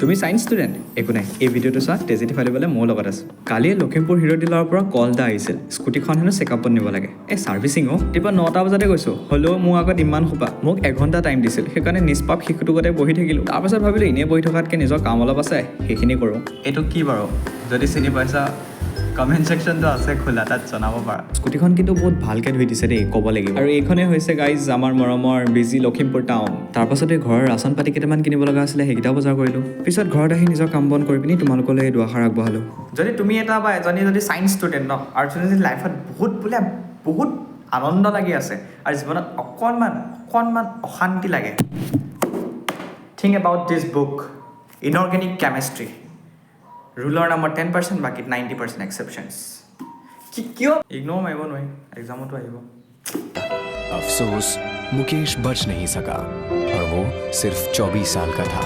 তুমি science student একো নাই এই ভিডিঅ'টো চোৱা তেজেটি ফালিবলৈ মোৰ লগত আছোঁ কালিয়ে লখিমপুৰ হিৰ' ডিলাৰৰ পৰা কল এটা আহিছিল স্কুটিখন হেনো চেকআপত নিব লাগে এই ছাৰ্ভিচিং ৰাতিপুৱা 9টা বজাতে গৈছোঁ হ'লেও মোৰ আগত ইমান সোপা মোক এঘণ্টা টাইম দিছিল সেইকাৰণে নিষ্পাপ শিশুটো গোটেই বহি থাকিলোঁ তাৰপাছত ভাবিলোঁ এনেই বহি থকাতকৈ নিজৰ কাম অলপ আছে সেইখিনি কৰোঁ এইটো কি বাৰু যদি চিনি পাইছা কমেণ্ট ছেকশ্যনটো আছে খোলা তাত জনাব পাৰা স্কুটিখন কিন্তু বহুত ভালকৈ ধুই দিছে দেই ক'ব লাগিব আৰু এইখনেই হৈছে গাইজ আমাৰ মৰমৰ বিজি লখিমপুৰ টাউন তাৰপাছতে ঘৰৰ ৰাচন পাতি কেইটামান কিনিব লগা আছিলে সেইকেইটা বজাৰ কৰিলোঁ পিছত ঘৰত আহি নিজৰ কাম বন কৰি পিনি তোমালোকলৈ দুআষাৰ আগবঢ়ালোঁ যদি তুমি এটা বা এজনী যদি ছায়েন্স ষ্টুডেণ্ট ন আৰু যদি লাইফত বহুত আনন্দ লাগি আছে আৰু জীৱনত অকণমান অশান্তি লাগে think about this book inorganic chemistry ৰুলৰ নামৰ 10% বাকী 90% এক্সেপশ্যনছ কিয় ইগন'ৰ মাৰিব নোৱাৰি এক্সামতো আহিব अफसोस मुकेश बच नहीं सका और वो सिर्फ 24 साल का था